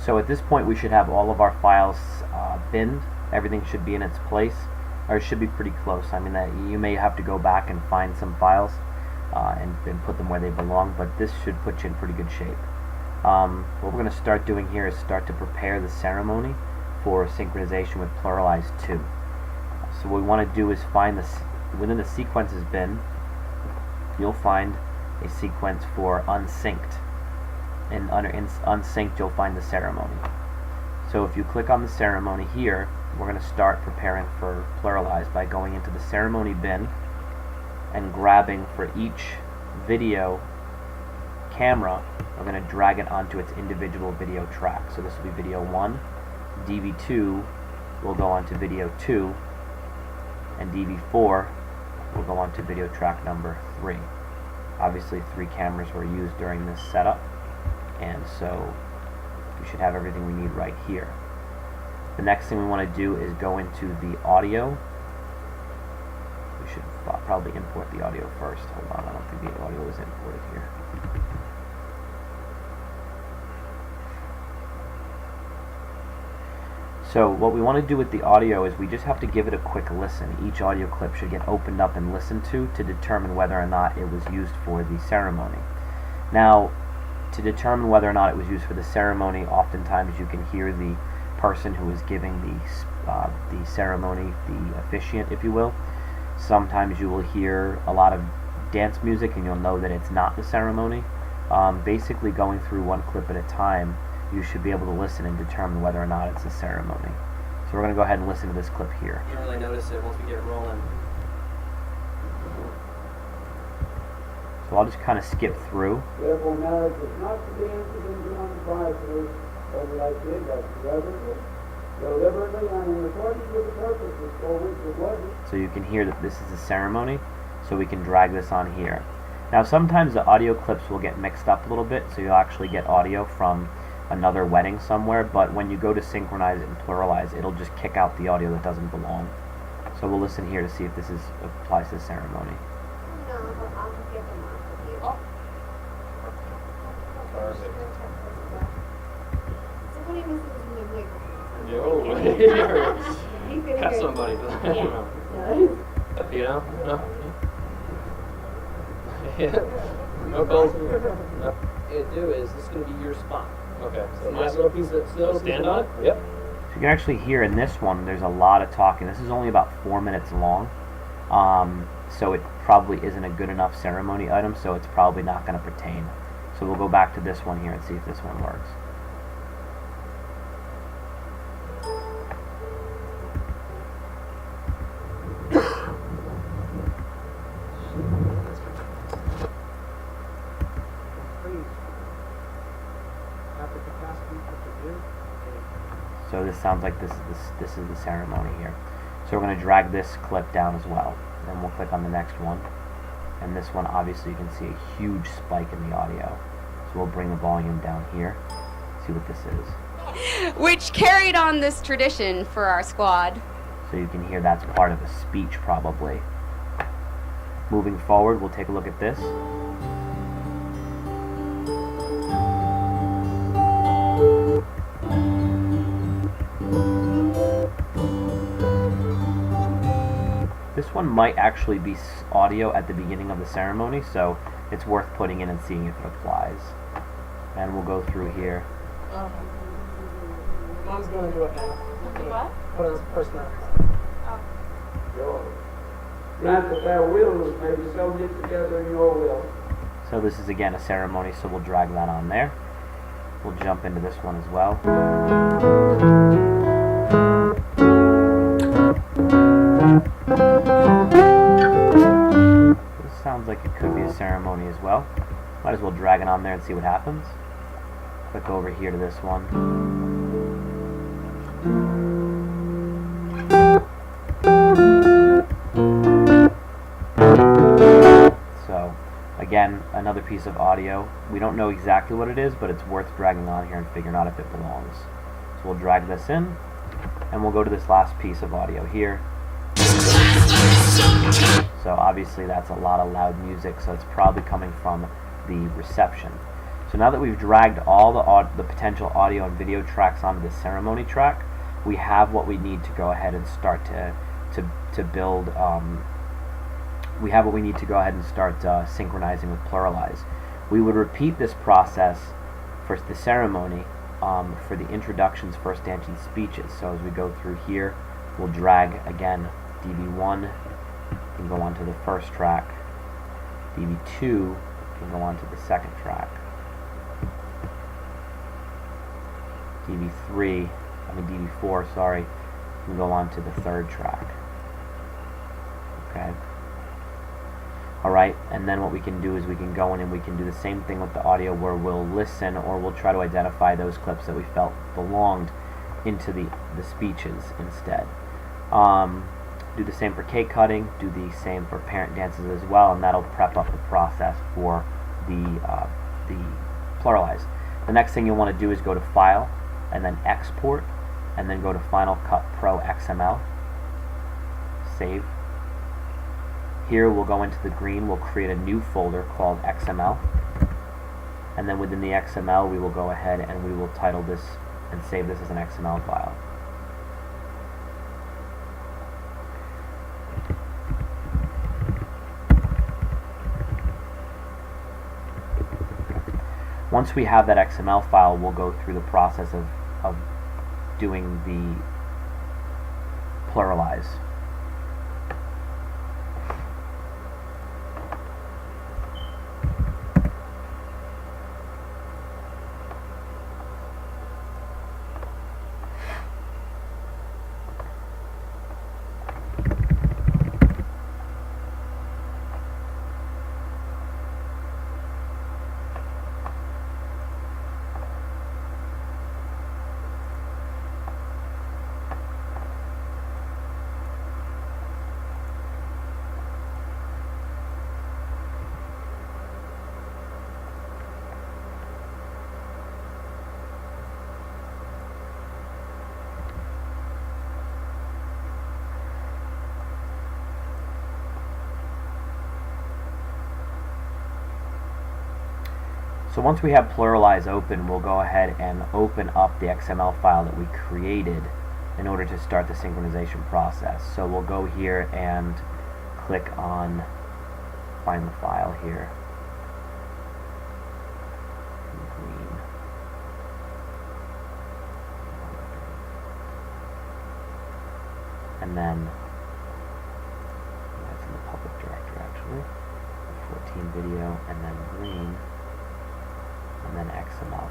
So at this point we should have all of our files binned. Everything should be in its place, or it should be pretty close. I mean, that you may have to go back and find some files and put them where they belong, but this should put you in pretty good shape. What we're going to start doing here is start to prepare the ceremony for synchronization with Pluralize 2. So what we want to do is find this within the sequences bin. You'll find a sequence for unsynced, and under unsynced you'll find the ceremony. So if you click on the ceremony here, we're going to start preparing for Pluralize by going into the ceremony bin and grabbing for each video camera. We're going to drag it onto its individual video track. So this will be video 1, DV2 will go onto video 2, and DV4 will go onto video track number 3. Obviously 3 cameras were used during this setup, and so we should have everything we need right here. The next thing we want to do is go into the audio. We should probably import the audio first. Hold on, I don't think the audio is imported here. So what we want to do with the audio is we just have to give it a quick listen. Each audio clip should get opened up and listened to determine whether or not it was used for the ceremony. Now, to determine whether or not it was used for the ceremony, oftentimes you can hear the person who is giving the ceremony, the officiant, if you will. Sometimes you will hear a lot of dance music and you'll know that it's not the ceremony. Basically, going through one clip at a time, you should be able to listen and determine whether or not it's a ceremony. So we're going to go ahead and listen to this clip here. You don't really notice it once we get rolling. So I'll just kind of skip through. Therefore, marriage is not to be entered into unadvisedly, or likely, but reverently, deliberately, and in accordance with the purposes for which it was. So you can hear that this is a ceremony, so we can drag this on here. Now sometimes the audio clips will get mixed up a little bit, so you'll actually get audio from another wedding somewhere, but when you go to synchronize it and pluralize, it'll just kick out the audio that doesn't belong. So we'll listen here to see if this applies to the ceremony. Got somebody. You know? No? No calls? No. What you do is, this is going to be your spot. Okay. So my little piece of snow. Stand on it? Yep. So you can actually hear in this one, there's a lot of talking. This is only about 4 minutes long. So it probably isn't a good enough ceremony item, so it's probably not going to pertain. So we'll go back to this one here and see if this one works. So this sounds like this is the ceremony here. So we're going to drag this clip down as well. Then we'll click on the next one. And this one, obviously, you can see a huge spike in the audio. So we'll bring the volume down here. See what this is. Which carried on this tradition for our squad. So you can hear that's part of a speech, probably. Moving forward, we'll take a look at this. This one might actually be audio at the beginning of the ceremony, so it's worth putting in and seeing if it applies. And we'll go through here. Mom's going to do it now. What? Put on some personal. Grant that their wills may be so knit together in your will. So this is again a ceremony, so we'll drag that on there. We'll jump into this one as well. This sounds like it could be a ceremony as well. Might as well drag it on there and see what happens. Click over here to this one. So again, another piece of audio. We don't know exactly what it is, but it's worth dragging on here and figuring out if it belongs. So we'll drag this in, and we'll go to this last piece of audio here. So obviously that's a lot of loud music, so it's probably coming from the reception. So now that we've dragged all the potential audio and video tracks onto the ceremony track, we have what we need to go ahead and start to build. We have what we need to go ahead and start synchronizing with Pluralize. We would repeat this process for the ceremony for the introductions, first dance, and speeches. So as we go through here, we'll drag again DV1 can go onto the first track, DV2 can go onto the second track, DV4, sorry, can go on to the third track. Okay. Alright, and then what we can do is we can go in and we can do the same thing with the audio, where we'll listen, or we'll try to identify those clips that we felt belonged into the speeches instead. Do the same for cake cutting, do the same for parent dances as well, and that'll prep up the process for the Pluralize. The next thing you'll want to do is go to File, and then Export, and then go to Final Cut Pro XML, save. Here we'll go into the green, we'll create a new folder called XML, and then within the XML we will go ahead and we will title this and save this as an XML file. Once we have that XML file, we'll go through the process of doing the Pluralize. So once we have Pluralize open, we'll go ahead and open up the XML file that we created in order to start the synchronization process. So we'll go here and click on find the file here. Green. And then that's in the public directory actually. 14 video and then green. And then XML.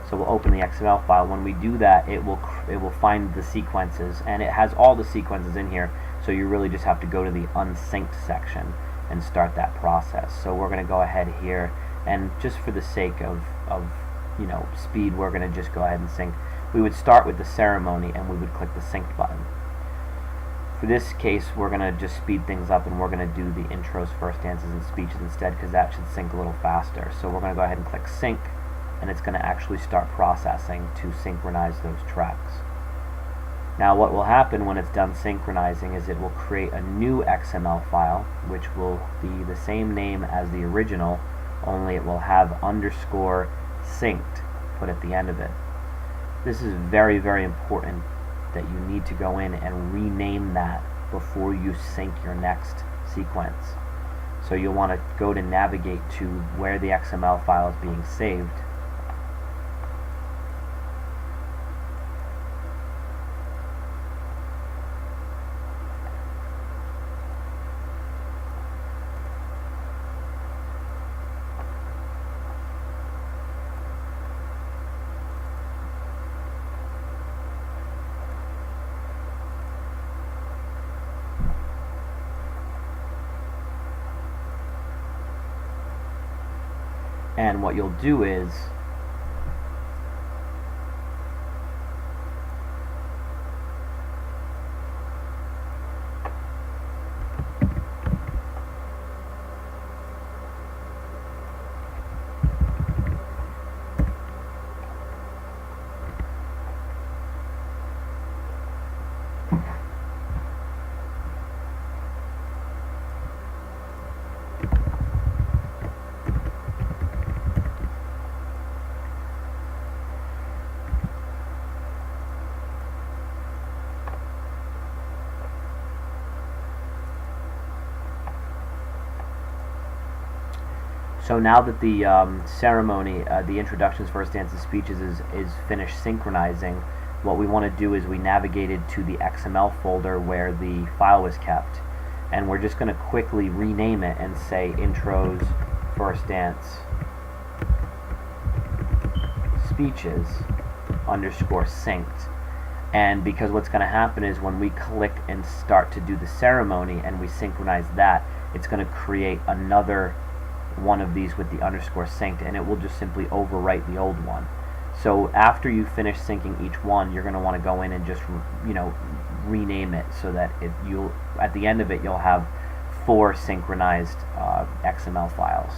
So we'll open the XML file. When we do that, it will find the sequences, and it has all the sequences in here. So you really just have to go to the unsynced section and start that process. So we're going to go ahead here, and just for the sake of speed, we're going to just go ahead and sync. We would start with the ceremony, and we would click the sync button. For this case, we're going to just speed things up, and we're going to do the intros, first dances, and speeches instead, because that should sync a little faster. So we're going to go ahead and click sync, and it's going to actually start processing to synchronize those tracks. Now what will happen when it's done synchronizing is it will create a new XML file, which will be the same name as the original, only it will have underscore synced put at the end of it. This is very, very important that you need to go in and rename that before you sync your next sequence. So you'll want to go to navigate to where the XML file is being saved. And what you'll do is So now that the ceremony, the introductions, first dances, speeches is finished synchronizing, what we want to do is we navigated to the XML folder where the file was kept, and we're just going to quickly rename it and say intros, first dance, speeches underscore synced. And because what's going to happen is when we click and start to do the ceremony and we synchronize that, it's going to create another one of these with the underscore synced, and it will just simply overwrite the old one. So after you finish syncing each one, you're going to want to go in and just rename it so that you'll at the end of it you'll have 4 synchronized XML files.